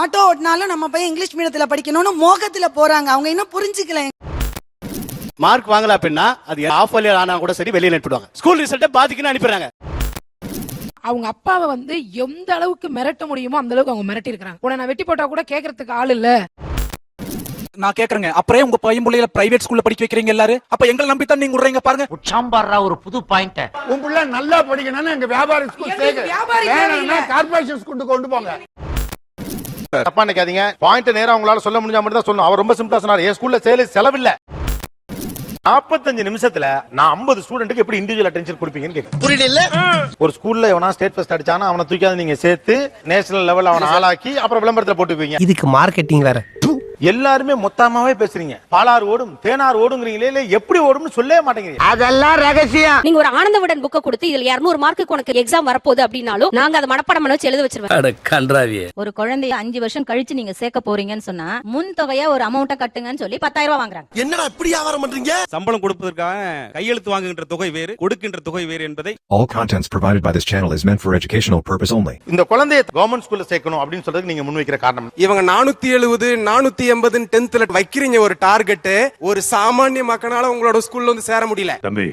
Auto ஓட்டினாலும் நம்ம பையன் English மீடியத்துல படிக்கணும்னு மோகத்துல போறாங்க. அவங்க இன்னும் புரிஞ்சுக்கல. மார்க் வாங்கல அப்படின்னா அது ஆஃப் இயர் ஆனா கூட சரி வெளியே அனுப்பிடுவாங்க. ஸ்கூல் ரிசல்ட்டை பாதிக்குன்னு அனுப்பிடுறாங்க. அவங்க அப்பாவை வந்து எந்த அளவுக்கு மிரட்ட முடியுமோ அந்த அளவுக்கு அவங்க மிரட்டி இருக்காங்க. உன நான் வெட்டி போட்டா கூட கேக்குறதுக்கு ஆள் இல்ல. நான் கேக்குறேங்க, அப்புறம் உங்க பையன் பிள்ளைல பிரைவேட் ஸ்கூல்ல படிக்க வைக்கிறீங்க எல்லாரு, அப்ப எங்களை நம்பி தான் நீங்க விடுறீங்க பாருங்க. உச்சாம்பாரா ஒரு புது பாயிண்ட். உன் பிள்ளை நல்லா படிக்கணும்னா எங்க வியாபாரி ஸ்கூல் சேர்க்க, கார்ப்பரேஷன் ஸ்கூலுக்கு கொண்டு போங்க. தப்பா நினைக்காதீங்க. பாயிண்ட் நேரா உங்களால சொல்ல முடிஞ்சா மட்டும் தான் சொல்லணும். அவர் ரொம்ப சிம்பிளா சொன்னார், என் ஸ்கூல்ல செலவில்ல. 45 நிமிஷத்துல நான் 50 ஸ்டூடெண்ட்டுக்கு எப்படி இண்டிவிஜுவல் அட்டென்ஷன் கொடுப்பீங்கன்னு கேட்கிறேன். புரியல. ஒரு ஸ்கூல்ல எவனா ஸ்டேட் ஃபர்ஸ்ட் அடிச்சானா அவனை தூக்கியாவது நீங்க சேர்த்து நேஷனல் லெவல்ல அவனை ஆளாக்கி அப்புறம் விளம்பரத்துல போட்டுப்பீங்க. இதுக்கு மார்க்கெட்டிங் வேற. எல்லாருமே மொத்தமாவே பேசுறீங்க. பாலாறு ஓடும் தேனார் ஓடுங்கிறீங்களே, இல்ல எப்படி ஓடும்னு சொல்லவே மாட்டேங்கிறீங்க. அதெல்லாம் ரகசியம். நீங்க ஒரு ஆனந்தவுடன் புக்க கொடுத்து இதுல 200 மார்க்குக்கு உனக்கு எக்ஸாம் வரப்போகுது அப்படின்னாலும் நாங்க அதை மனப்பாடம் பண்ண வச்சு எழுத வச்சிருவோம். ஒரு குழந்தைய 5 வருஷம் கழிச்சு நீங்க சேர்க்க போறீங்கன்னு சொன்னா முன் தொகையா ஒரு அமௌண்ட்டை கட்டுங்கன்னு சொல்லி 10,000 ரூபாய் வாங்குறாங்க. என்னடா இப்படி வியாபாரம் பண்றீங்க? சம்பளம் கொடுப்பதற்காக கையெழுத்து வாங்குகின்ற தொகை வேறு, கொடுக்கின்ற தொகை வேறு என்பதை. All contents provided by this channel is meant for educational purpose only. இந்த குழந்தையை கவர்மெண்ட் ஸ்கூல்ல சேர்க்கணும் அப்படின்னு சொல்றதுக்கு நீங்க முன்வைக்கிற காரணம்? இவங்க 470 480 10th வைக்கிறீங்க ஒரு டார்கெட். ஒரு சாமானிய மக்களால உங்களோட ஸ்கூல்ல வந்து சேர முடியல. தம்பி,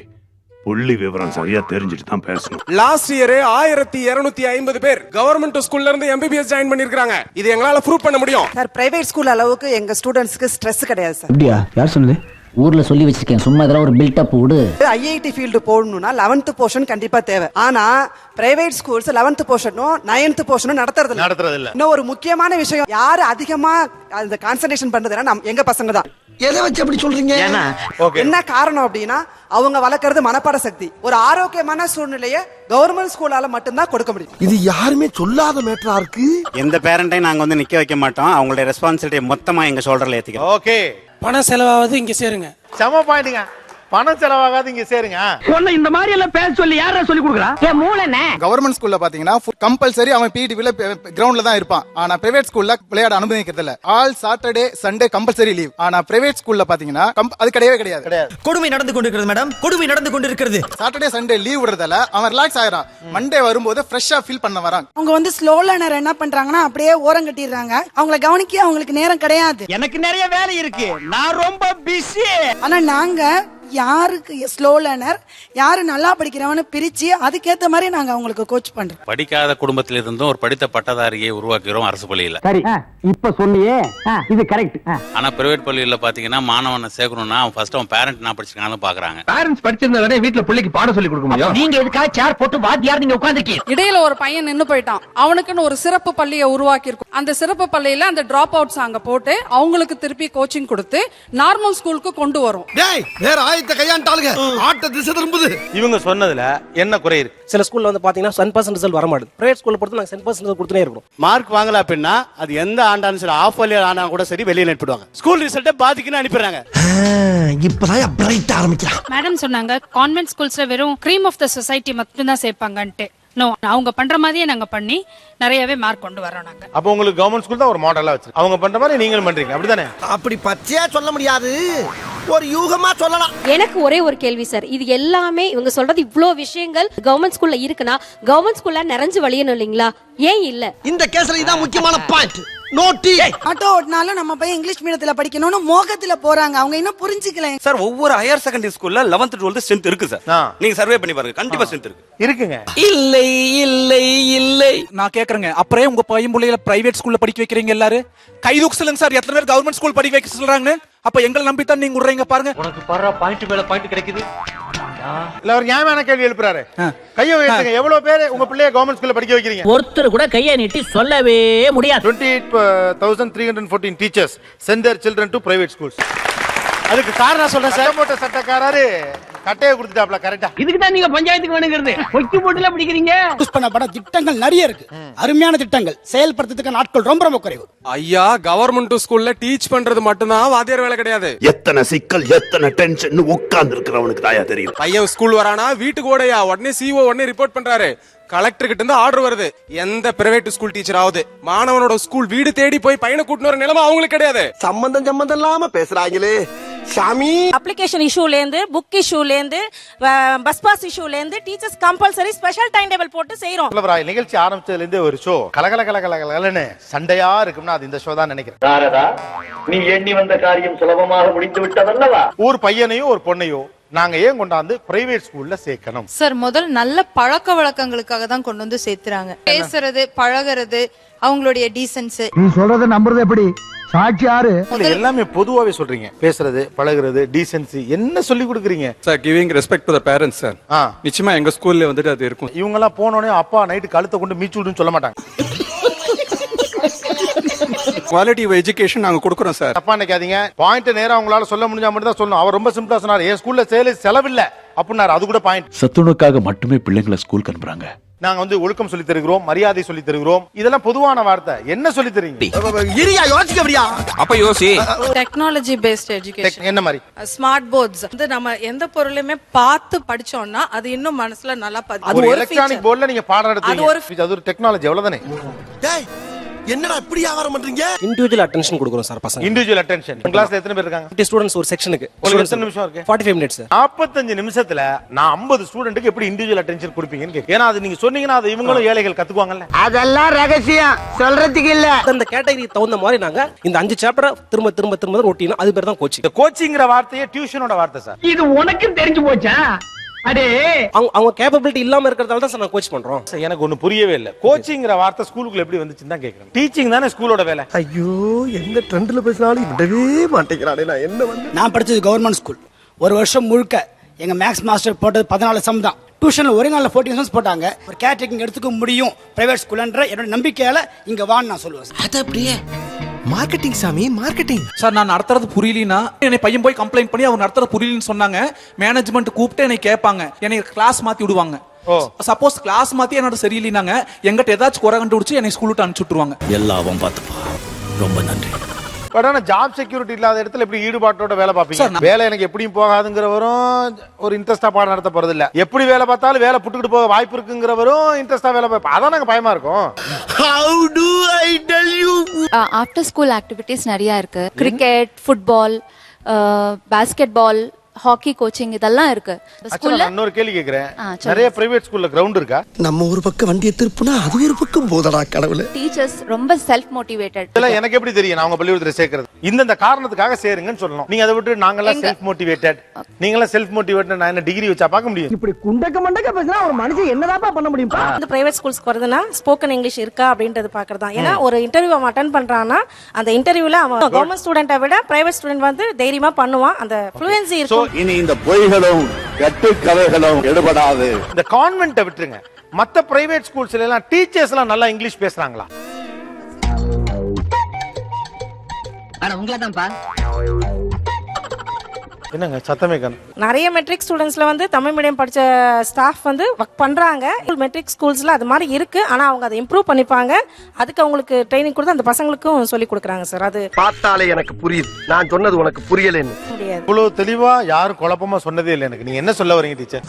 புள்ளி விவரம் சரியா தெரிஞ்சுட்டு தான் பேசணும். லாஸ்ட் இயர் 1250 பேர் கவர்மெண்ட் ஸ்கூல்ல இருந்து MBBS ஜாயின் பண்ணிருக்காங்க. இது எங்களால ப்ரூவ் பண்ண முடியும். சார், பிரைவேட் ஸ்கூல் அளவுக்கு எங்க ஸ்டூடண்ட்ஸ்க்கு ஸ்ட்ரெஸ் கிடையாது சார். அப்படியா? யார் சொன்னது? ஊர்ல சொல்லி வச்சிருக்கேன், சும்மா இதெல்லாம் ஒரு பில்ட் அப் விடு. IIT ஃபீல்டு போடணும்னா 11th போர்ஷன் கண்டிப்பா தேவை. ஆனா பிரைவேட் ஸ்கூல்ஸ் 11th போர்ஷனும் 9th போர்ஷனும் நடத்துறது இல்ல. இன்னும் ஒரு முக்கியமான விஷயம், யாரு அதிகமா அந்த கான்சன்ட்ரேஷன் பண்றதுன்னா எங்க பசங்க தான். எதை வச்சு அப்படி சொல்றீங்க? என்ன காரணம் அப்படின்னா அவங்க வளர்க்கறது மனப்பாட சக்தி. ஒரு ஆரோக்கியமான சூழ்நிலையை கவர்மெண்ட் ஸ்கூலால மட்டும்தான் கொடுக்க முடியும். இது யாருமே சொல்லாத மேட்டரா இருக்கு. எந்த பேரண்டையும் நாங்க வந்து நிக்க வைக்க மாட்டோம். அவங்களுடைய ரெஸ்பான்சிபிலிட்டி மொத்தமா எங்க ஷோல்டர்ல ஏத்திக்கிறோம். ஓகே, பணம் செலவாவது இங்க சேருங்க. சம பாயிண்ட்ங்க. பணம் செலவாகாது இங்க சேருங்க. சொன்ன இந்த மாதிரி எல்லாம் பேச சொல்லி யாரா சொல்லி கொடுக்குறா? என் மூளைனே. கவர்மெண்ட் ஸ்கூல்ல பாத்தீங்கன்னா கம்பல்சரி அவன் பிடி கிரவுண்ட்ல தான் இருப்பான். ஆனா பிரைவேட் ஸ்கூல்ல விளையாட அனுமதிக்கிறது இல்ல. All Saturday Sunday compulsory leave. ஆனா பிரைவேட் ஸ்கூல்ல பாத்தீங்கன்னா அது கிடையவே கிடையாது. கொடுமை நடந்து கொண்டிருக்கிறது மேடம், கொடுமை நடந்து கொண்டிருக்கிறது. சாட்டர்டே சண்டே லீவ் விடுறதால அவன் ரிலாக்ஸ் ஆயிரான். மண்டே வரும்போது ஃப்ரெஷ்ஷா ஃபீல் பண்ண வராங்க. அவங்க வந்து ஸ்லோ லேர்னர் என்ன பண்றாங்கன்னா அப்படியே ஓரம் கட்டிடுறாங்க. அவங்கள கவனிக்க அவங்களுக்கு நேரம் கிடையாது. எனக்கு நிறைய வேலை இருக்கு, நான் ரொம்ப பிஸி. ஆனா நாங்க யாருக்கு ஸ்லோ லேர்னர் யாரு நல்லா படிக்கிறவனு பிரிச்சு அதுக்கேத்த மாதிரி நாங்க அவங்களுக்கு கோச் பண்றோம். படிக்காத குடும்பத்தில் இருந்தும் ஒரு படித்த பட்டதாரியை உருவாக்குகிறோம் அரசு பள்ளியில. சரி, இப்ப சொன்னியே இது கரெக்ட். ஆனா பிரைவேட் பள்ளியில பாத்தீங்கன்னா மாணவனை சேர்க்கணும்னா அவன் ஃபர்ஸ்ட் அவன் பேரண்ட் என்ன படிச்சிருக்கான்னு பாக்குறாங்க. பேரண்ட்ஸ் படிச்சிருந்தாலே வீட்ல பிள்ளைக்கு பாடம் சொல்லி கொடுக்க முடியும். நீங்க எதுக்காக சேர் போட்டு வாத்தியார் நீங்க உட்கார்ந்திருக்கீங்க? இடையில ஒரு பையன் நின்னு போயிட்டான். அவனுக்குன்னு ஒரு சிறப்பு பள்ளியை உருவாக்கி இருக்கும். அந்த சிறப்பு பள்ளியில அந்த டிராப் அவுட்ஸ் அங்க போட்டு அவங்களுக்கு திருப்பி கோச்சிங் கொடுத்து நார்மல் ஸ்கூலுக்கு கொண்டு வரும். வேற ஆயத்த கையாண்டாளுங்க, ஆட்ட திசை திரும்புது. இவங்க சொன்னதுல என்ன குறை இருக்கு? சில ஸ்கூல்ல வந்து பாத்தீங்கன்னா 100% ரிசல்ட் வர மாட்டேங்குது. பிரைவேட் ஸ்கூல்ல பொறுத்து நாங்க 100% ரிசல்ட் கொடுத்துனே இருக்கோம். மார்க் வாங்கல அப்படின்னா அது எந்த ஆண்டாலும் சரி ஆஃப் இயர் ஆனா கூட சரி வெளியே அனுப்பிடுவாங்க. ஸ்கூல் ரிசல்ட்டை பாதிக்குன்னு அனுப்பிடுறாங்க. இப்பதான் பிரைட் ஆரம்பிக்கலாம். மேடம் சொன்னாங்க கான்வென்ட் ஸ்கூல்ஸ்ல வெறும் கிரீம் ஆஃப் த சொசைட்டி மட்டும் தான் சேர்ப்பாங்கன்ட்டு. நோ, அவங்க பண்ற மாதிரியே நாங்க பண்ணி நிறையவே மார்க் கொண்டு வரோம் நாங்க. அப்ப உங்களுக்கு கவர்மெண்ட் ஸ்கூல் தான் ஒரு மாடலா வச்சு அவங்க பண்ற மாதிரி நீங்களும் பண்றீங்க, அப்படிதானே? அப்படி பச்சையா சொல்ல முடியாது, ஒரு யூகமா சொல்லலாம். எனக்கு ஒரே ஒரு கேள்வி சார், இது எல்லாமே இவங்க சொல்றது இவ்ளோ விஷயங்கள் கவர்மெண்ட் ஸ்கூல்ல இருக்குன்னா கவர்மெண்ட் ஸ்கூல்ல நிறைஞ்சு வழியணும் இல்லீங்களா? ஏன் இல்ல? இந்த கேஸ்ல இதான் முக்கியமான பாயிண்ட். நோட்டி ஆட்டோ ஓட்டினாலும் நம்ம பையன் இங்கிலீஷ் மீடியத்துல படிக்கணும்னு மோகத்துல போறாங்க. அவங்க இன்னும் புரிஞ்சுக்கல. சார், ஒவ்வொரு ஹையர் செகண்டரி ஸ்கூல்ல 11th 12th ஸ்ட்ரென்த் இருக்கு சார். நீங்க சர்வே பண்ணி பாருங்க, கண்டிப்பா ஸ்ட்ரென்த் இருக்குங்க. இல்லை இல்லை இல்லை. நான் கேக்குறேங்க, அப்புறம் உங்க பையன் பிள்ளைல பிரைவேட் ஸ்கூல்ல படிக்க வைக்கிறீங்க எல்லாரு. கைதூக்கு சொல்லுங்க சார், எத்தனை பேர் கவர்மெண்ட் ஸ்கூல் படிக்க வைக்க சொல்றாங்கன்னு. அப்ப எங்களை நம்பி தான் நீங்க விடுறீங்க பாருங்க. உனக்கு பர பாயிண்ட் மேல பாயிண்ட் கிடைக்குது. இல்ல ஒரு நியாயமான கேள்வி எழுப்புறாரு. கையை உயர்த்துங்க. எவ்வளவு பேர் உங்க பிள்ளைய கவர்மெண்ட் ஸ்கூல்ல படிக்க வைக்கிறீங்க? ஒருத்தர் கூட கையை நீட்டி சொல்லவே முடியாது. 28,314 teachers send their children to private schools. அதுக்கு காரணம் சொல்றேன் சார். சட்டமோட்ட சட்டக்காரரு கட்டையை கொடுத்துட்டாப்ல கரெக்டா. இதுக்கு தான் நீங்க பஞ்சாயத்துக்கு வேணுங்கிறது. கொக்கி போட்டுல பிடிக்கிறீங்க. யூஸ் பண்ணப்பட திட்டங்கள் நிறைய இருக்கு, அருமையான திட்டங்கள். செயல்படுத்துறதுக்கு நாட்கள் ரொம்ப ரொம்ப குறைவு. ஐயா, கவர்மெண்ட் ஸ்கூல்ல டீச் பண்றது மட்டும்தான் வாத்தியார் வேலை கிடையாது. எத்தனை சிக்கல் எத்தனை டென்ஷன் உட்கார்ந்து இருக்கிறவனுக்கு தாயா தெரியும். பையன் ஸ்கூல் வரானா வீட்டுக்கு ஓடையா உடனே CO உடனே ரிப்போர்ட் பண்றாரு. கலெக்டர் கிட்ட இருந்து ஆர்டர் வருது. எந்த பிரைவேட் ஸ்கூல் டீச்சர் ஆகுது மாணவனோட ஸ்கூல் வீடு தேடி போய் பையனை கூட்டின ஒரு நிலைமை அவங்களுக்கு கிடையாது. சம்பந்தம் இல்லாம பேசுறாங்களே. சாமி அப்ளிகேஷன் இஷ்யூல இருந்து புக் இஷ்யூல இருந்து பஸ் பாஸ் இஷ்யூல இருந்து teachers compulsory special time table போட்டு செய்றோம். நிகழ்ச்சி ஆரம்பிச்சதுல இருந்து ஒரு ஷோ கலகலன்னு சண்டையா இருக்கும்னா அது இந்த ஷோ தான் நினைக்கிறேன். நாரதா, நீ எண்ணி வந்த காரியம் சுலபமாக முடித்து விட்டதல்லவா? ஒரு பையனையோ ஒரு பொண்ணையோ நாங்க ஏன் கொண்டாந்து பிரைவேட் ஸ்கூல்ல சேர்க்கணும்? சார், முதல் நல்ல பழக்க வழக்கங்களுக்காக தான் கொண்டு வந்து சேர்த்துறாங்க. பேசுறது, பழகிறது, அவங்களுடைய டீசன்ஸ். நீ சொல்றத நம்புறது எப்படி? சாட்சி யாரு? எல்லாமே பொதுவாவே சொல்றீங்க. பேசுறது, பழகுறது, டீசன்சி என்ன சொல்லி கொடுக்குறீங்க? Sir, giving respect to the parents sir. நிச்சயமா எங்க ஸ்கூல்ல வந்துட்டு அது இருக்கும். இவங்க எல்லாம் போனோடனே அப்பா நைட்டு கழுத்தை கொண்டு மீச்சு விடுன்னு சொல்ல மாட்டாங்க. குவாலிட்டி எஜுகேஷன் நாங்க கொடுக்குறோம் சார். தப்பா நினைக்காதீங்க. பாயிண்ட் நேரா உங்களால சொல்ல முடிஞ்சா மட்டும் தான் சொல்லணும். அவர் ரொம்ப சிம்பிளா சொன்னார், என் ஸ்கூல்ல செலவில்ல அப்படின்னாரு. அது கூட பாயிண்ட். சத்துணவுக்காக மட்டுமே பிள்ளைங்களை ஸ்கூலுக்கு அனுப்புறாங்க. நாங்க வந்து ஒழுக்கம் சொல்லி தருகிறோம், மரியாதை சொல்லி தருகிறோம். இதெல்லாம் பொதுவான வார்த்தை. என்ன சொல்லி தரீங்க? அப்ப யோசி. Technology paste education. என்ன மாதிரி? ஸ்மார்ட் போர்ட்ஸ் வந்து நம்ம எந்த பொருளையுமே பார்த்து படிச்சோம்னா அது இன்னும் மனசுல நல்லா அது ஒரு எலக்ட்ரானிக் போர்ட்ல நீங்க பாடம் நடத்துறீங்க. அது ஒரு டெக்னாலஜி, அவ்வளவுதானே. என்னடா இப்படி வியாபாரம் பண்றீங்க? இண்டிவிஜுவல் அட்டென்ஷன் கொடுக்குறோம் சார் பசங்க. Individual attention. கிளாஸ்ல எத்தனை பேர் இருக்காங்க? 50 ஸ்டூடண்ட்ஸ் ஒரு செக்ஷனுக்கு. உங்களுக்கு எத்தனை நிமிஷம் இருக்கு? 45 மினிட்ஸ். 45 நிமிஷத்துல நான் 50 ஸ்டூடண்ட்க்கு எப்படி இண்டிவிஜுவல் அட்டென்ஷன் கொடுப்பீங்கன்னு கேக்குறேன். ஏன்னா அது நீங்க சொன்னீங்கன்னா அது இவங்களும் ஏழைகள் கத்துக்குவாங்கல்ல. அதெல்லாம் ரகசியம் சொல்றதுக்கு இல்ல. அந்த கேட்டகரி தகுந்த மாதிரி நாங்க இந்த 5 சாப்டர் திரும்ப ரொட்டீனா அது பேர் தான் கோச்சிங். இந்த கோச்சிங்ங்கற வார்த்தையே டியூஷனோட வார்த்தை சார். இது உனக்கு தெரிஞ்சு போச்சா? அடே, அவங்க கேப்பபிலிட்டி இல்லாம இருக்கறதால தான் நான் கோச் பண்றோம். எனக்கு ஒண்ணு புரியவே இல்ல. கோச்சிங்ங்கற வார்த்தை ஸ்கூலுக்குள்ள எப்படி வந்துச்சுன்னு தான் கேக்குறேன். டீச்சிங் தானே ஸ்கூலோட வேலை. ஐயோ, எந்த ட்ரெண்ட்ல பேசினாலும் விடவே மாட்டேங்கிறானே. நான் என்ன வந்து நான் படிச்சது கவர்மெண்ட் ஸ்கூல். ஒரு வருஷம் முழுக்க எங்க மேக்ஸ் மாஸ்டர் போட்டது 14 சம் தான். டியூஷன்ல ஒரே நாள்ல 14 சம்ஸ் போட்டாங்க. ஒரு கேர் டேக்கிங் எடுத்துக்க முடியும் பிரைவேட் ஸ்கூல்ன்ற என்னோட நம்பிக்கையால இங்க வான்னு நான் சொல்லுவேன். அது அப்படியே மார்க்கெட்டிங் சாமி, மார்க்கெட்டிங். சார், நான் நடத்துறது புரியலனா என்னை பையன் போய் கம்ப்ளைண்ட் பண்ணி அவர் நடத்துறது புரியலன்னு சொன்னாங்க. மேனேஜ்மெண்ட் கூப்பிட்டு என்னை கேட்பாங்க, என்னை கிளாஸ் மாத்தி விடுவாங்க. சப்போஸ் கிளாஸ் மாத்தி என்னோட சரியில்லைனாங்க எங்கிட்ட ஏதாச்சும் குறை கண்டுபிடிச்சு என்னை ஸ்கூல் விட்டு அனுப்பிச்சு விட்டுருவாங்க. எல்லாவும் பார்த்துப்பா. ரொம்ப நன்றி. பட் ஆனா ஜாப் செக்யூரிட்டி இல்லாத இடத்துல எப்படி ஈடுபாட்டோட வேலை பார்ப்பீங்க? வேலை எனக்கு எப்படியும் போகாதுங்கிறவரும் ஒரு இன்ட்ரெஸ்டா பாடம் நடத்த போறது இல்ல. எப்படி வேலை பார்த்தாலும் வேலை புட்டுக்கிட்டு போக வாய்ப்பு இருக்குங்கிறவரும் இன்ட்ரெஸ்டா வேலை பார்ப்போம். அதான் நாங்க பயமா இருக்கும். How do I tell you? After school activities நிறைய இருக்கு. Cricket, football, basketball, hockey coaching இதெல்லாம் இருக்கு. ஸ்கூல்ல இன்னொரு கேள்வி கேக்குறேன். நிறைய பிரைவேட் ஸ்கூல்ல கிரவுண்ட் இருக்கா? நம்ம ஒரு பக்கம் வண்டியை திருப்புனா அது ஒரு பக்கம் போதடா கடவுளே. டீச்சர்ஸ் ரொம்ப செல்ஃப் மோட்டிவேட்டட். இல்ல, எனக்கு எப்படி தெரியும் நான் உங்க பள்ளிக்கூடத்துல சேர்க்கிறது? இந்த காரணத்துக்காக சேருங்கன்னு சொல்லணும். நீங்க அதை விட்டு நாங்கெல்லாம் செல்ஃப் மோட்டிவேட்டட், நீங்கெல்லாம் செல்ஃப் மோட்டிவேட்டட், நான் என்ன டிகிரி வச்சா பார்க்க முடியும்? இப்படி குண்டக்க மண்டக்க பேசினா ஒரு மனுஷன் என்னதாப்பா பண்ண முடியும்? இந்த பிரைவேட் ஸ்கூல்ஸ்க்கு வருதுன்னா ஸ்போக்கன் இங்கிலீஷ் இருக்கா அப்படின்றது பாக்குறதா. ஏன்னா ஒரு இன்டர்வியூ அவன் அட்டெண்ட் பண்றான்னா அந்த இன்டர்வியூல அவன் கவர்மெண்ட் ஸ்டூடெண்ட்டை விட பிரைவேட் ஸ்டூடெண்ட் வந்து தைரியமா பண்ணுவான். அந்த ஃப்ளூயன்சி இருக்கும். இனி இந்த பொய்களும் கெட்ட கதைகளும் எடுபடாது. இந்த கான்வென்ட்டை விட்டுருங்க. மத்த பிரைவேட் ஸ்கூல்ஸ்ல எல்லாம் டீச்சர்ஸ் எல்லாம் நல்லா இங்கிலீஷ் பேசுறாங்களா? அட உங்களதான்ப்பா. என்னங்க சத்தமே காணோம். நிறைய மெட்ரிக் ஸ்டூடெண்ட்ஸ்ல வந்து தமிழ் மீடியம் படிச்ச ஸ்டாஃப் வந்து ஒர்க் பண்றாங்க. மெட்ரிக் ஸ்கூல்ஸ்ல அது மாதிரி இருக்கு. ஆனா அவங்க அதை இம்ப்ரூவ் பண்ணிப்பாங்க. அதுக்கு அவங்களுக்கு ட்ரைனிங் கொடுத்து அந்த பசங்களுக்கும் சொல்லி கொடுக்குறாங்க சார். அது பார்த்தாலே எனக்கு புரியுது. நான் சொன்னது உனக்கு புரியலன்னு முடியாது. இவ்வளவு தெளிவா யாரும் குழப்பமா சொன்னதே இல்லை எனக்கு. நீங்க என்ன சொல்ல வரீங்க டீச்சர்?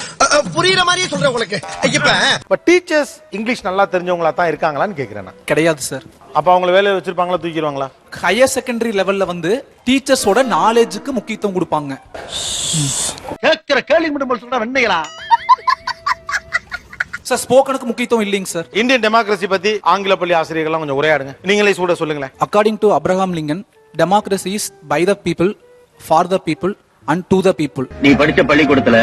புரியுற மாதிரியே சொல்றேன் உங்களுக்கு. இப்ப டீச்சர்ஸ் இங்கிலீஷ் நல்லா தெரிஞ்சவங்களா தான் இருக்காங்களான்னு கேக்குறேன். கிடையாது சார். அப்ப அவங்க வேலையை வச்சிருப்பாங்களா, தூக்கிடுவாங்களா? ஹையர் செகண்டரி லெவல்ல வந்து டீச்சர்ஸோட நாலேஜுக்கு முக்கியத்துவம் கொடுப்பாங்க. கேட்கிற கேள்வி மட்டும் சொல்றா வெண்ணைகளா? சார், ஸ்போக்கனுக்கு முக்கியத்துவம் இல்லைங்க சார். இந்தியன் டெமோக்ரஸி பத்தி ஆங்கில பள்ளி ஆசிரியர்கள்லாம் கொஞ்சம் உரையாடுங்க. நீங்களே கூட சொல்லுங்களேன். According to Abraham Lincoln, democracy is by the people, for the people and to the people. நீ படிச்ச பள்ளிக்கூடத்துல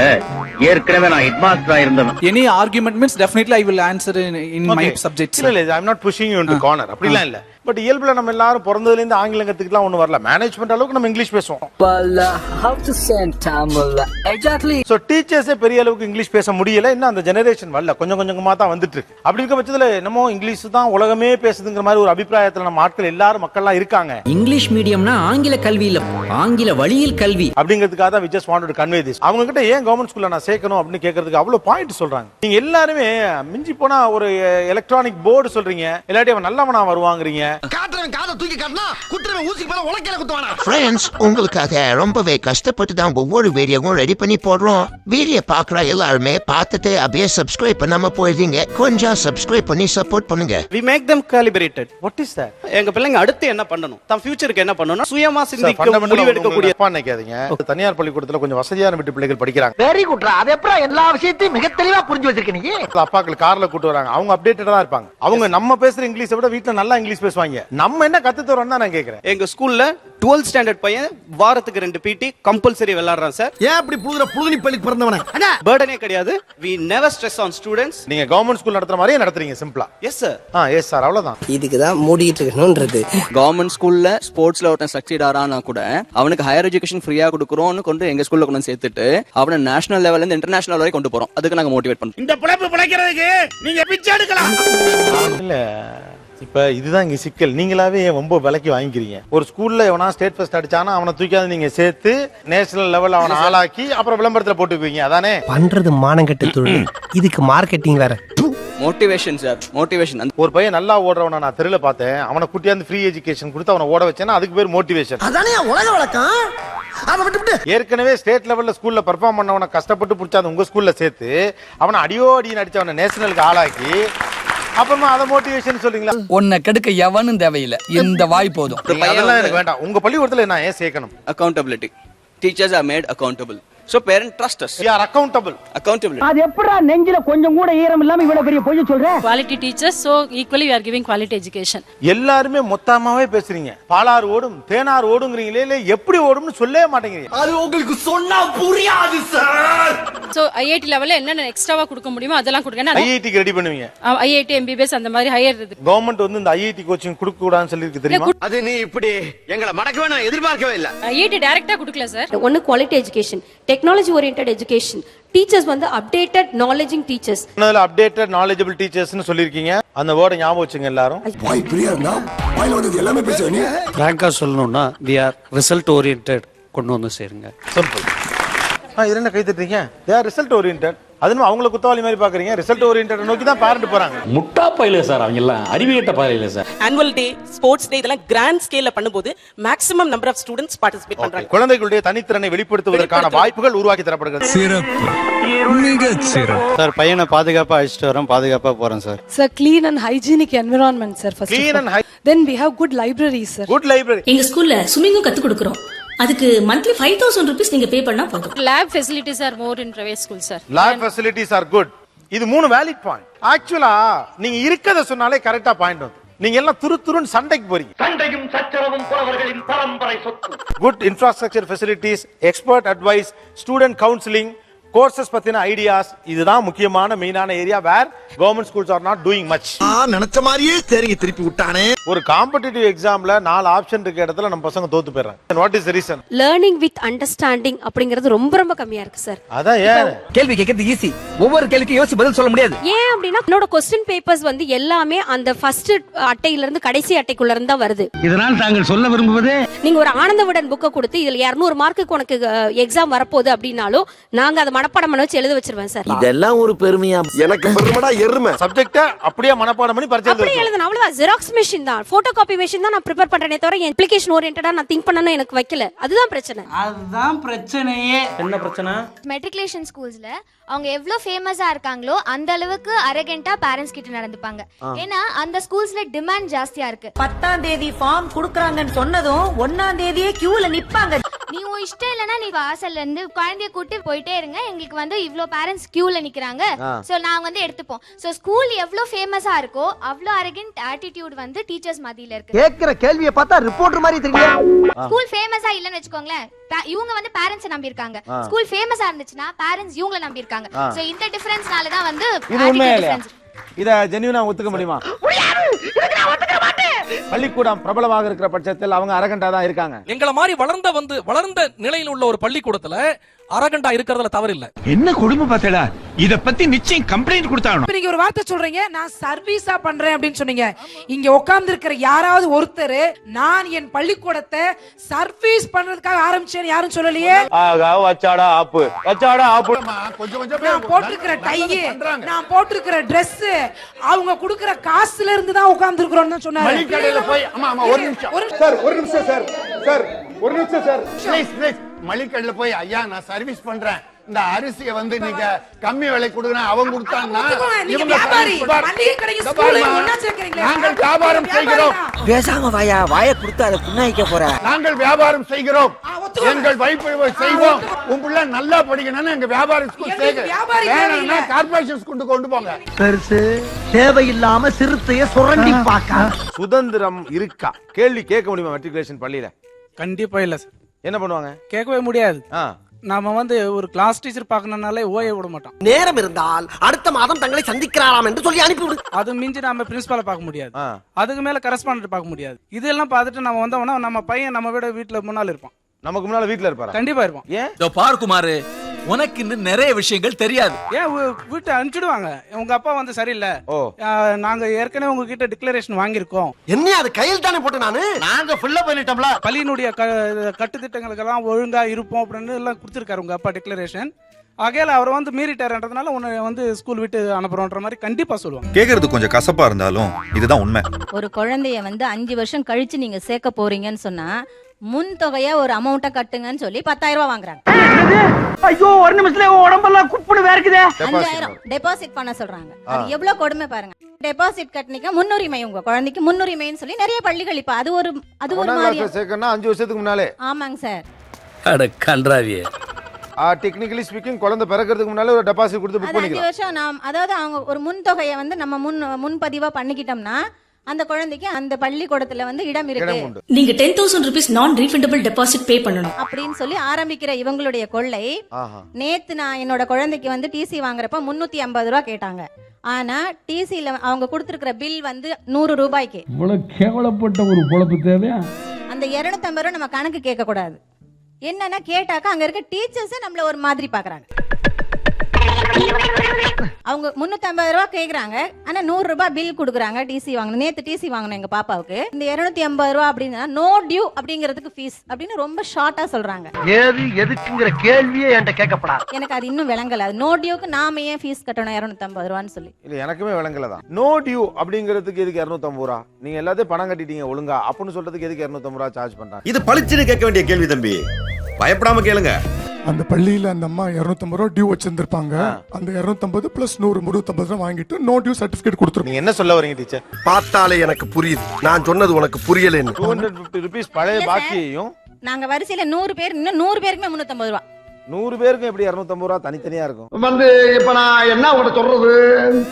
ஏற்கனவே நான் ஹெட் மாஸ்டரா இருந்தவன். Any argument means definitely I will answer in my subjects. இல்ல, I'm not pushing you into corner. அப்படிலாம் இல்ல. But இயல்புல நம்ம எல்லாரும் பிறந்ததுல இருந்து ஆங்கிலம் கத்துக்கலாம் ஒண்ணு வரல. மேனேஜ்மெண்ட் அளவுக்கு நம்ம இங்கிலீஷ் பேசுவோம். How to say Tamil exactly. So டீச்சர்ஸே பெரிய அளவுக்கு இங்கிலீஷ் பேச முடியல. இன்னும் அந்த ஜெனரேஷன் வரல. கொஞ்சம் கொஞ்சமா தான் வந்துட்டு இருக்கு. அப்படி இருக்க பட்சத்துல நம்ம இங்கிலீஷ் தான் உலகமே பேசுதுங்கிற மாதிரி ஒரு அபிப்பிராயத்துல நம்ம ஆட்கள் எல்லாரும் மக்கள்லாம் இருக்காங்க. இங்கிலீஷ் மீடியம்னா ஆங்கில கல்வி இல்ல, ஆங்கில வழியில் கல்வி அப்படிங்கிறதுக்காக தான் we just wanted to convey this. அவங்க கிட்ட ஏன் கவர்மெண்ட் ஸ்கூல்ல நான் சேர்க்கணும் அப்படின்னு கேட்கறதுக்கு அவ்வளவு பாயிண்ட் சொல்றாங்க. நீங்க எல்லாருமே மிஞ்சி போனா ஒரு எலக்ட்ரானிக் போர்டு சொல்றீங்க, இல்லாட்டி அவன் நல்லவனா வருவாங்கறீங்க. காட்டுறவன் காதை தூக்கி காட்டினா குத்துறவன் ஊசிக்கு மேல உலக்கையில குத்துவானா. ஃப்ரெண்ட்ஸ், உங்களுக்காக ரொம்பவே கஷ்டப்பட்டு தான் ஒவ்வொரு வீடியோவும் ரெடி பண்ணி போடுறோம். வீடியோ பார்க்குற எல்லாருமே பார்த்துட்டு அப்படியே சப்ஸ்கிரைப் பண்ணாம போயிருந்தீங்க. கொஞ்சம் சப்ஸ்கிரைப் பண்ணி சப்போர்ட் பண்ணுங்க. We make them calibrated. What is that? எங்க பிள்ளைங்க அடுத்து என்ன பண்ணணும், தம் ஃபியூச்சருக்கு என்ன பண்ணணும், சுயமா சிந்திக்க முடிவு எடுக்கக்கூடிய. நினைக்காதீங்க, தனியார் பள்ளிக்கூடத்துல கொஞ்சம் வசதியான வீட்டு பிள்ளைகள் படிக்கிறாங்க. வெரி குட்ரா. அது எப்பறம் எல்லா விஷயத்தையும் மிக தெளிவா புரிஞ்சு வச்சிருக்கீங்க நீ. அப்பாக்கள் கார்ல கூட்டு வராங்க, அவங்க அப்டேட்டடா தான் இருப்பாங்க. அவங்க நம்ம பேசுற இங்கிலீஷை விட வீட்ல நல்லா இங்கிலீஷ் பேசுவாங்க. நம்ம என்ன கத்து தரோம் தான் நான் கேக்குறேன். எங்க ஸ்கூல்ல 12th ஸ்டாண்டர்ட் பையன் வாரத்துக்கு 2 பிடி கம்பல்சரி விளையாடுறான் சார். ஏன் அப்படி புழுகுனி பள்ளிக்கு பிறந்தவன? பர்டனே கிடையாது. We never stress on students. நீங்க கவர்மெண்ட் ஸ்கூல் நடத்துற மாதிரியே நடத்துறீங்க சிம்பிளா. Yes sir. எஸ் சார், அவ்வளவுதான். இதுக்கு தான் மூடிட்டு இருக்கணும்ன்றது. கவர்மெண்ட் ஸ்கூல்ல ஸ்போர்ட்ஸ்ல ஒருத்தன் சக்சீட் ஆறானா கூட அவனுக்கு ஹையர் எஜுகேஷன் ஃப்ரீயா கொடுக்குறோம்னு கொண்டு எங்க ஸ்கூல்ல கொண்டு சேர்த்துட்டு அவனை நேஷனல் லெவல்ல இருந்து இன்டர்நேஷனல் வரை கொண்டு போறோம். அதுக்கு நாங்க மோட்டிவேட் பண்றோம். இந்த பிழைப்பு பிழைக்கிறதுக்கு நீங்க பிச்சை எடுக்கலாம். இல்ல, இப்ப இதுதான் இங்க சிக்கல். நீங்களாவே ரொம்ப விலைக்கு வாங்கிக்கிறீங்க. ஒரு ஸ்கூல்ல எவனா ஸ்டேட் ஃபர்ஸ்ட் அடிச்சானா அவனை தூக்கியாவது நீங்க சேர்த்து நேஷனல் லெவல் அவனை ஆளாக்கி அப்புறம் விளம்பரத்துல போட்டுக்குவீங்க. அதானே பண்றது மானங்கெட்ட தொழில். இதுக்கு மார்க்கெட்டிங் வேற. Motivation sir, motivation. ஒரு பையன் நல்லா ஓடுறவன நான் தெருல பார்த்தேன், அவனை குட்டியாந்து ஃப்ரீ எஜுகேஷன் கொடுத்து அவனை ஓட வச்சேன்னா அதுக்கு பேர் மோட்டிவேஷன். அதானே உலக வழக்கம். அத விட்டுட்டு ஏற்கனவே ஸ்டேட் லெவல்ல ஸ்கூல்ல பெர்ஃபார்ம் பண்ணவன கஷ்டப்பட்டு புடிச்சாது உங்க ஸ்கூல்ல சேர்த்து அவனை அடியோ அடின்னு அடிச்சு அவனை நேஷனலுக்கு ஆளாக்கி அப்புறமா அத மோட்டிவேஷன் சொல்றீங்களா? உன்னை கெடுக்க எவனும் தேவையில்லை. இந்த வாய் போதும். அதெல்லாம் எனக்கு வேண்டாம். உங்க பள்ளிக்கூடத்துல நான் ஏன் சேர்க்கணும்? Accountability. Teachers are made accountable. So parent trust us. We are accountable. Accountability. அது எப்படா நெஞ்சில கொஞ்சம் கூட ஈரம் இல்லாம இவ்வளவு பெரிய பொய் சொல்ற? Quality teachers, so equally we are giving quality education. எல்லாருமே மொத்தமாவே பேசுறீங்க. பாலார் ஓடும் தேனார் ஓடுங்கறீங்களே, இல்ல எப்படி ஓடும்னு சொல்லவே மாட்டேங்கிறீங்க. அது உங்களுக்கு சொன்னா புரியாது சார். So IIT லெவல்ல என்னென்ன எக்ஸ்ட்ராவா கொடுக்க முடியுமோ அதெல்லாம் கொடுங்க. IIT க்கு ரெடி பண்ணுவீங்க. IIT MBBS அந்த மாதிரி ஹையர் இது. கவர்மெண்ட் வந்து இந்த IIT கோச்சிங் கொடுக்க கூடாதுன்னு சொல்லிருக்கு தெரியுமா? அது நீ இப்படி எங்களை மடக்கவே நான் எதிர்பார்க்கவே இல்ல. IIT டைரக்டா கொடுக்கல சார். ஒன்னு quality education, technology oriented education, teachers வந்து அப்டேட்டட் நாலேஜிங் டீச்சர்ஸ். அதனால அப்டேட்டட் நாலேஜபிள் டீச்சர்ஸ்னு சொல்லிருக்கீங்க. அந்த வேர்டை ஞாபகம் வச்சுங்க எல்லாரும். வாய் பிரியா இருந்தா வாயில வந்து எல்லாமே பேசுவீங்க. பிராங்கா சொல்லணும்னா we are result oriented கொண்டு வந்து சேருங்க. சிம்பிள். இது என்ன கை தட்டுறீங்க? they are result oriented. அதுவும் அவங்கள குத்தவாளி மாதிரி பாக்குறீங்க. ரிசல்ட் ஓரியன்டட் நோக்கி தான் பேரண்ட் போறாங்க. முட்டா பையில சார், அவங்க எல்லாம் அறிவியட்ட பையில sir. Annual day, sports day இதெல்லாம் கிராண்ட் ஸ்கேல்ல பண்ணும்போது maximum number of students participate பண்றாங்க. குழந்தைகளுடைய தனித்திறனை வெளிப்படுத்துவதற்கான வாய்ப்புகள் உருவாக்கி தரப்படுகிறது. சிறப்பு, மிகச் சிறப்பு சார். பையனை பாதுகாப்பா அழைச்சிட்டு வரோம், பாதுகாப்பா போறோம் sir. Sir, clean and hygienic environment, sir. First Clean and then we have good libraries, sir. Good library. எங்க ஸ்கூல்ல ஸ்விம்மிங்கும் கத்து கொடுக்குறோம். அதுக்கு மந்த்லி 5000 rupees நீங்க பே பண்ணா போதும். Lab facilities are more in private school, sir. Lab facilities are good. இது மூணு வேலிட் பாயிண்ட். ஆக்சுவலா நீங்க இருக்கத சொன்னாலே கரெக்டா பாயிண்ட் வந்து. நீங்க எல்லாம் துருன்னு சண்டைக்கு போறீங்க. சண்டையும் சச்சரவும் புலவர்களின் பரம்பரை சொத்து. Good infrastructure facilities, expert advice, student counselling, courses பத்தின ஐடியாஸ், இதுதான் முக்கியமான மெயினான area where government schools are not doing much. நினைச்ச மாதிரியே சரிங்க திருப்பி விட்டானே. ஒரு காம்படிட்டிவ் எக்ஸாம்ல 4 ஆப்ஷன் இருக்க இடத்துல நம்ம பசங்க தோத்து போயிடுறாங்க. What is the reason? Learning with understanding அப்படிங்கிறது ரொம்ப ரொம்ப கம்மியா இருக்கு சார். அதான் ஏன் கேள்வி கேட்கிறது ஈஸி, ஒவ்வொரு கேள்விக்கு யோசிச்சு பதில் சொல்ல முடியாது. ஏன் அப்படின்னா என்னோட क्वेश्चन பேப்பர்ஸ் வந்து எல்லாமே அந்த ஃபர்ஸ்ட் அட்டையில இருந்து கடைசி அட்டைக்குள்ள இருந்து தான் வருது. இதனால் தாங்கள் சொல்ல விரும்புவது, நீங்க ஒரு ஆனந்தவுடன் புக்க கொடுத்து இதுல 200 மார்க்குக்கு உனக்கு எக்ஸாம் வரப்போகுது அப்படின்னாலும் நாங்க அதை மனப்பாடம் பண்ண வச்சு எழுத வச்சிருவேன் சார். இதெல்லாம் ஒரு பெருமையா? எனக்கு பெருமைடா எருமை. சப்ஜெக்ட்ட அப்படியே மனப்பாடம் பண்ணி பரிச்சை அப்படியே எழுதணும், அவ்வளவுதான். ஜெராக்ஸ் மெஷின் தான், போட்டோ காப்பி மெஷின் தான் நான் ப்ரிப்பேர் பண்றேனே தவிர அப்ளிகேஷன் ஓரியன்டடா நான் திங்க் பண்ணனும் எனக்கு வைக்கல. அதுதான் பிரச்சனை. அதுதான் பிரச்சனையே. என்ன பிரச்சனை? மெட்ரிகுலேஷன் ஸ்கூல்ஸ்ல அவங்க எவ்வளவு ஃபேமஸா இருக்காங்களோ அந்த அளவுக்கு அரகென்ட்டா பேரண்ட்ஸ் கிட்ட நடந்துப்பாங்க. ஏன்னா அந்த ஸ்கூல்ஸ்ல டிமாண்ட் ஜாஸ்தியா இருக்கு. 10ஆம் தேதி ஃபார்ம் குடுக்குறாங்கன்னு சொன்னதும் 1ஆம் தேதியே கியூல நிப்பாங்க. நீ உன் இஷ்டம் இல்லனா நீ வாசல்ல இருந்து குழந்தைய கூட்டி போயிட்டே இருங்க, எங்களுக்கு வந்து இவ்ளோ பேரண்ட்ஸ் கியூல நிக்கறாங்க, சோ நாங்க வந்து எடுத்துப்போம். சோ ஸ்கூல் எவ்வளவு ஃபேமஸா இருக்கோ அவ்ளோ அரகென்ட் ஆட்டிட்யூட் வந்து டீச்சர்ஸ் மத்தியில இருக்கு. கேக்குற கேள்வியை பார்த்தா ரிப்போர்ட்டர் மாதிரி தெரியல. ஸ்கூல் ஃபேமஸா இல்லன்னு வெச்சுக்கோங்களேன், இவங்க வந்து பேரண்ட்ஸ் நம்பி இருக்காங்க. ஸ்கூல் ஃபேமஸா இருந்துச்சுனா பேரண்ட்ஸ் இவங்கள நம்பி இருக்காங்க. சோ இந்த டிஃபரன்ஸ்னால தான் வந்து ஆட்டிட்யூட் டிஃபரன்ஸ். இத ஜென்யூனா ஒத்துக்க முடியுமா? பள்ளிக்கூடம் பிரபலமாக இருக்கிற பட்சத்தில் அவங்க அரகண்டா தான் இருக்காங்க. எங்கள மாதிரி வளர்ந்த நிலையில் உள்ள ஒரு பள்ளிக்கூடத்துல அரகண்டா இருக்கிறதுல தவறு இல்ல. என்ன குடும்பம் பார்த்தடா, இத பத்தி நிச்சயம் கம்ப்ளைண்ட் கொடுத்தாகணும். நீங்க ஒரு வார்த்தை சொல்றீங்க, நான் சர்வீஸா பண்றேன் அப்படின்னு சொன்னீங்க. இங்க உட்கார்ந்து இருக்கிற யாராவது ஒருத்தர் நான் என் பள்ளிக்கூடத்தை சர்வீஸ் பண்றதுக்காக ஆரம்பிச்சேன்னு யாரும் சொல்லலையே. வச்சாடா ஆப்பு, வச்சாடா ஆப்பு. கொஞ்சம் கொஞ்சம் நான் போட்டிருக்கிற டை, நான் போட்டிருக்கிற Dress, அவங்க கொடுக்கிற காசுல இருந்து தான் உட்கார்ந்து இருக்கிறோம்னு சொன்னாரு. மளிகைக்கடையில போய் ஆமா ஆமா ஒரு நிமிஷம் சார், ஒரு நிமிஷம் சார், சார் ஒரு நிமிஷம் சார், ப்ளீஸ் ப்ளீஸ். மளிகைக்கடையில போய் ஐயா நான் சர்வீஸ் பண்றேன், இந்த அரிசியை வந்து நீங்க கம்மி விலை கொடுக்கறேன், அவங்க கொடுத்தாங்கன்னா நீங்க வியாபாரி, மளிகை கடைக்கு ஸ்கூல் ஒண்ணா சேர்க்கறீங்களா? நாங்கள் வியாபாரம் செய்கிறோம். பேசாம வாயை கொடுத்து அதை புண்ணாய்க்க போற. நாங்கள் வியாபாரம் செய்கிறோம், எங்கள் வைப்பு செய்வோம். உன் பிள்ளை நல்லா படிக்கணும்னு எங்க வியாபார ஸ்கூல் சேர்க்க வேணும்னா கார்ப்பரேஷன் ஸ்கூலுக்கு கொண்டு போங்க. பெருசு தேவையில்லாம சிறுத்தைய சுரண்டி பாக்க. சுதந்திரம் இருக்கா? கேள்வி கேட்க முடியுமா மெட்ரிகுலேஷன் பள்ளியில? கண்டிப்பா இல்ல சார். என்ன பண்ணுவாங்க? கேட்கவே முடியாது. நாம வந்து ஒரு கிளாஸ் டீச்சர் பார்க்கணும்னாலே ஓய விட மாட்டோம். நேரம் இருந்தால் அடுத்த மாதம் தங்களை சந்திக்கிறாராம் என்று சொல்லி அனுப்பிவிடு. அது மிஞ்சி நம்ம பிரின்சிபால பார்க்க முடியாது, அதுக்கு மேல கரஸ்பாண்டன்ட் பார்க்க முடியாது. இதெல்லாம் பார்த்துட்டு நம்ம வந்தோம்னா நம்ம பையன் நம்ம விட வீட்டுல முன்னால இருப்பான். நமக்கு முன்னால வீட்டுல இருப்பாரு. கண்டிப்பா இருப்பான். ஏன் பாரு குமாரு, உனக்கு இன்னும் நிறைய விஷயங்கள் தெரியாது. ஏன் வீட்டை அனுப்பிச்சிடுவாங்க, உங்க அப்பா வந்து சரியில்லை, நாங்க ஏற்கனவே உங்ககிட்ட டிக்ளரேஷன் வாங்கியிருக்கோம். என்ன அது கையில் தானே போட்டு நாங்க ஃபுல்லா பண்ணிட்டோம்ல. பள்ளியினுடைய கட்டுத்திட்டங்களுக்கெல்லாம் ஒழுங்கா இருப்போம் அப்படின்னு எல்லாம் கொடுத்துருக்காரு உங்க அப்பா டிக்ளரேஷன். ஆகையால அவர் வந்து மீறிட்டாருன்றதுனால உன்னை வந்து ஸ்கூல் விட்டு அனுப்புறோன்ற மாதிரி கண்டிப்பா சொல்லுவாங்க. கேக்குறது கொஞ்சம் கசப்பா இருந்தாலும் இதுதான் உண்மை. ஒரு குழந்தைய வந்து 5 வருஷம் கழிச்சு நீங்க சேர்க்க போறீங்கன்னு சொன்னா முன் தொகையா ஒரு அமௌண்ட்டை கட்டுங்கன்னு சொல்லி 10,000 ரூபாய் வாங்குறாங்க. ஐயோ ஒரு நிமிஷத்துல உடம்பெல்லாம் குப்புன்னு வேர்க்குதே. 5,000 டெபாசிட் பண்ண சொல்றாங்க. அது எவ்வளவு கொடுமை பாருங்க. டெபாசிட் கட்டணிக்க முன்னுரிமை, உங்க குழந்தைக்கு முன்னுரிமைன்னு சொல்லி நிறைய பள்ளிகள் இப்ப அது ஒரு மாதிரி சேர்க்கணும். 5 வருஷத்துக்கு முன்னாலே. ஆமாங்க சார். அட கன்றாவியே. டெக்னிக்கலி ஸ்பீக்கிங் குழந்தை பிறக்கிறதுக்கு முன்னால ஒரு டெபாசிட் கொடுத்து புக் பண்ணிக்கலாம். 5 வருஷம் நாம் அதாவது அவங்க ஒரு முன் தொகையை வந்து நம்ம முன்பதிவா பண்ணிக்கிட்டோம்னா அந்த குழந்தைக்கு அந்த பள்ளிக்கூடத்துல வந்து இடம் இருக்கு. நீங்க 10,000 rupees நான் ரீஃபண்டபிள் டெபாசிட் பே பண்ணணும் அப்படின்னு சொல்லி ஆரம்பிக்கிற இவங்களுடைய கொள்ளை. நேத்து நான் என்னோட குழந்தைக்கு வந்து டிசி வாங்குறப்ப 350 ரூபாய் கேட்டாங்க. ஆனா டிசில அவங்க கொடுத்திருக்கிற பில் வந்து 100 ரூபாய்க்கு. இவ்வளவு கேவலப்பட்ட ஒரு பொழப்பு தேவையா? அந்த 250 ரூபாய் நம்ம கணக்கு கேட்க கூடாது. என்னன்னா கேட்டாக்கா அங்க இருக்க டீச்சர்ஸ் நம்மள ஒரு மாதிரி பாக்குறாங்க. அவங்க 350 ரூபாய் கேக்குறாங்க, ஆனா 100 ரூபாய் பில் குடுக்குறாங்க. டிசி வாங்கணும், நேத்து டிசி வாங்கணும் எங்க பாப்பாவுக்கு. இந்த 250 ரூபாய் அப்படின்னா நோ டியூ அப்படிங்கிறதுக்கு ஃபீஸ் அப்படின்னு ரொம்ப ஷார்ட்டா சொல்றாங்க. ஏது எதுக்குங்கிற கேள்வியே என்கிட்ட கேட்கப்படா. எனக்கு அது இன்னும் விளங்கல. அது நோ டியூக்கு நாம ஏன் ஃபீஸ் கட்டணும் 250 ரூபான்னு சொல்லி. இல்ல எனக்குமே விளங்கலதான். நோ டியூ அப்படிங்கிறதுக்கு எதுக்கு 250 ரூபாய்? நீங்க எல்லாத்தையும் பணம் கட்டிட்டீங்க ஒழுங்கா அப்படின்னு சொல்றதுக்கு எதுக்கு 250 ரூபாய் சார்ஜ் பண்றாங்க? இது பளிச்சுன்னு கேட்க வேண்டிய கேள்வி தம்பி, பயப்படாம கேளுங்க. அந்த பள்ளியில அந்த அம்மா 250 ரூபாய் டியூ வச்சிருந்திருப்பாங்க. அந்த 250 பிளஸ் 100 350 ரூபாய் வாங்கிட்டு நோ டியூ சர்டிபிகேட் கொடுத்துருங்க. நீங்க என்ன சொல்ல வரீங்க டீச்சர்? பார்த்தாலே எனக்கு புரியுது, நான் சொன்னது உனக்கு புரியலன்னு. 250 rupees பழைய பாக்கியையும் நாங்க வரிசையில 100 பேர், இன்னும் 100 பேருக்குமே 350 ரூபாய். 100 பேருக்கு எப்படி 250 ரூபாய் தனித்தனியா இருக்கும்? வந்து இப்ப நான் என்ன உங்கள்ட்ட சொல்றது?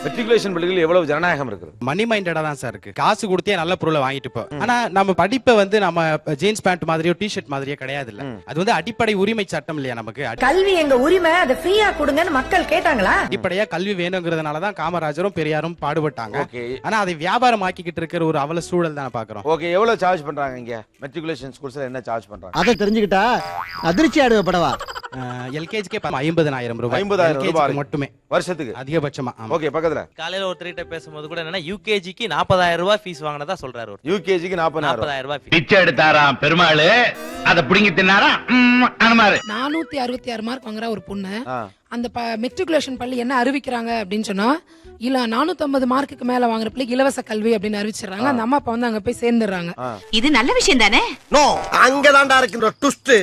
மெட்ரிகுலேஷன் பள்ளிகள் எவ்வளவு ஜனநாயகம் இருக்கு. மணி மைண்டடா தான் சார் இருக்கு. காசு கொடுத்தே நல்ல பொருளை வாங்கிட்டு போ. ஆனா நம்ம படிப்பை வந்து நம்ம ஜீன்ஸ் பேண்ட் மாதிரியோ டிஷர்ட் மாதிரியோ கிடையாது. இல்ல அது வந்து அடிப்படை உரிமை சட்டம் இல்லையா நமக்கு? கல்வி எங்க உரிமை, அதை ஃப்ரீயா கொடுங்கன்னு மக்கள் கேட்டாங்களா? அடிப்படையா கல்வி வேணுங்கிறதுனாலதான் காமராஜரும் பெரியாரும் பாடுபட்டாங்க. ஆனா அதை வியாபாரம் ஆக்கிக்கிட்டு இருக்கிற ஒரு அவல சூழல் தான் பாக்குறோம். ஓகே, எவ்வளவு சார்ஜ் பண்றாங்க இங்க மெட்ரிகுலேஷன் ஸ்கூல்ஸ்ல? என்ன சார்ஜ் பண்றாங்க அதை தெரிஞ்சுக்கிட்டா அதிர்ச்சி ஆடுவப்படவா? எல்கேஜிக்கே 50,000 ரூபாய். 50,000 ரூபாய் மட்டுமே வருஷத்துக்கு அதிகபட்சமா. ஓகே, பக்கத்துல காலையில ஒருத்தர்கிட்ட பேசும்போது கூட என்னன்னா யூகேஜிக்கு 40,000 ரூபாய் ஃபீஸ் வாங்கினதா சொல்றாரு. யூகேஜிக்கு 40,000 ரூபாய் பிச்சை எடுத்தாராம் பெருமாள், அத புடிங்கி தின்னாரா அனுமாரு. 466 மார்க் வாங்குற ஒரு பொண்ணு அந்த மெட்ரிகுலேஷன் பள்ளி என்ன அறிவிக்கிறாங்க அப்படின்னு சொன்னா, இல்ல 450 மார்க்குக்கு மேல வாங்குற பிள்ளைக்கு இலவச கல்வி அப்படின்னு அறிவிச்சிடறாங்க. அந்த அம்மா அப்பா வந்து அங்க போய் சேர்ந்துடுறாங்க. இது நல்ல விஷயம் தானே? நோ, அங்கதான்டா இருக்கின்ற ட்விஸ்ட்.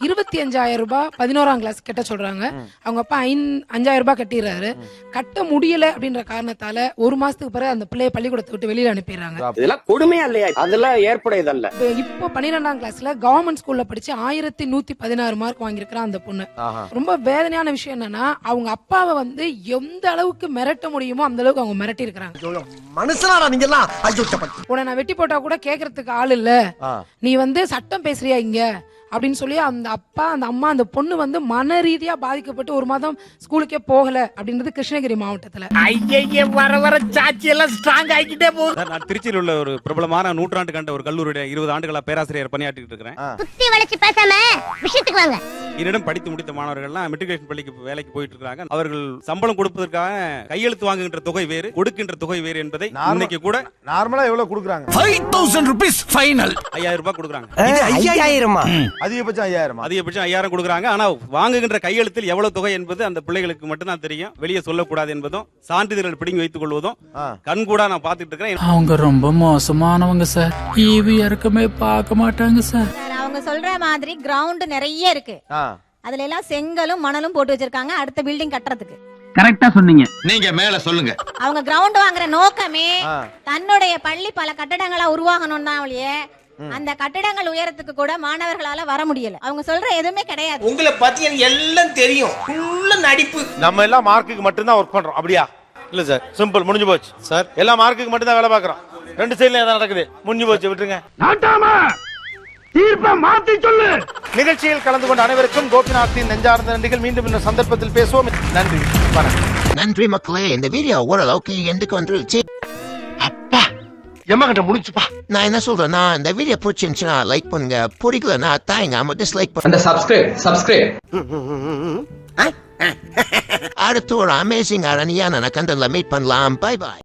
25,000 ரூபாய் 11ஆம் கிளாஸ் கட்ட சொல்றாங்க. அவங்க அப்பா 5,000 ரூபாய் கட்டிடுறாரு. கட்ட முடியல அப்படின்ற காரணத்தால ஒரு மாசத்துக்கு பிறகு அந்த பிள்ளைய பள்ளிக்கூடத்தை விட்டு வெளியில அனுப்பிடுறாங்க. இதெல்லாம் கொடுமையா இல்லையா? அதெல்லாம் ஏற்புடையதல்ல. இப்போ 12ஆம் கிளாஸ்ல கவர்மெண்ட் ஸ்கூல்ல படிச்சு 1116 மார்க் வாங்கியிருக்கிறான் அந்த பொண்ணு. ரொம்ப வேதனையான விஷயம் என்னன்னா, அவங்க அப்பாவை வந்து எந்த அளவுக்கு மிரட்ட முடியுமோ அந்த அளவுக்கு அவங்க மிரட்டி இருக்காங்க. மனுஷனாடா நீங்க எல்லாம். உன்னை நான் வெட்டி போட்டா கூட கேக்குறதுக்கு ஆள் இல்ல, நீ வந்து சட்டம் பேசுறியா இங்க அப்படின்னு சொல்லி அந்த அப்பா அந்த அம்மா அந்த பொண்ணு வந்து மன ரீதியா பாதிக்கப்பட்டு ஒரு மாதம் ஸ்கூலுக்கே போகல அப்படின்றது கிருஷ்ணகிரி மாவட்டத்துல. வர வர சாட்சி எல்லாம் ஸ்ட்ராங் ஆகிட்டே போகுது. நான் திருச்சியில் உள்ள ஒரு பிரபலமான நூற்றாண்டு கண்ட ஒரு கல்லூரியுடைய 20 ஆண்டுகளா பேராசிரியர் பணியாற்றிட்டு இருக்கிறேன். குத்தி வளைச்சு பேசாம விஷயத்துக்கு வாங்க. என்னிடம் படித்து முடித்த மாணவர்கள்லாம் மெட்ரிகுலேஷன் பள்ளிக்கு வேலைக்கு போயிட்டு இருக்காங்க. அவர்கள் சம்பளம் கொடுப்பதற்காக கையெழுத்து வாங்குகின்ற தொகை வேறு, கொடுக்கின்ற தொகை வேறு என்பதை இன்னைக்கு கூட நார்மலா எவ்வளவு கொடுக்குறாங்க? 5000 ரூபீஸ் ஃபைனல். 5000 ரூபாய் கொடுக்குறாங்க. 5000 அதிகபட்சம் 5000. அதிகபட்சம் 5000 கொடுக்குறாங்க. ஆனா வாங்குகின்ற கையெழுத்தில் எவ்வளவு தொகை என்பது அந்த பிள்ளைகளுக்கு மட்டும் தான் தெரியும். வெளியே சொல்லக்கூடாது என்பதும் சான்றிதழ்கள் பிடிங்கி வைத்துக் கொள்வதும் கண் கூட நான் பார்த்துட்டு இருக்கிறேன். அவங்க ரொம்ப மோசமானவங்க சார். ஈவி இறக்கமே பார்க்க மாட்டாங்க சார். அவங்க சொல்ற மாதிரி கிரவுண்ட் நிறைய இருக்கு. அதுல எல்லாம் செங்கலும் மணலும் போட்டு வச்சிருக்காங்க அடுத்த பில்டிங் கட்டுறதுக்கு. கரெக்டா சொன்னீங்க. நீங்க மேல சொல்லுங்க. அவங்க கிரவுண்ட் வாங்குற நோக்கமே தன்னுடைய பள்ளி பல கட்டடங்களா உருவாகணும் தான். அவளையே அந்த கட்டடங்கள் உயரத்துக்கு கூட மாணவர்களால வர முடியல. அவங்க சொல்ற எதுவுமே கிடையாது. உங்களை பத்தி எனக்கு எல்லாம் தெரியும். ஃபுல்ல நடிப்பு. நம்ம எல்லாம் மார்க்குக்கு மட்டும் தான் ஒர்க் பண்றோம். அப்படியா? இல்ல சார், சிம்பிள், முடிஞ்சு போச்சு சார். எல்லாம் மார்க்குக்கு மட்டும் தான் வேலை பார்க்கறோம். ரெண்டு சைடுல ஏதாவது நடக்குது, முடிஞ்சு போச்சு, விட்டுருங்க. நாட்டாம தீர்ப்பை மாத்தி சொல்லு. நிகழ்ச்சியில் கலந்து கொண்ட அனைவருக்கும் கோபிநாத்தின் நெஞ்சார்ந்த நன்றிகள். மீண்டும் இன்னொரு சந்தர்ப்பத்தில் பேசுவோம். நன்றி, வணக்கம். நன்றி மக்களே. இந்த வீடியோ ஓரளவுக்கு எந்துக்கு வந்துருச்சு. அப்பா எம்மகிட்ட முடிச்சுப்பா. நான் என்ன சொல்றேன்னா, இந்த வீடியோ பிடிச்சிருந்துச்சுன்னா லைக் பண்ணுங்க, பிடிக்கலன்னா தாயங்காம டிஸ்லைக் அந்த சப்ஸ்கிரைப் அடுத்து ஒரு அமேசிங் அரணியான கண்டல மீட் பண்ணலாம். Bye bye.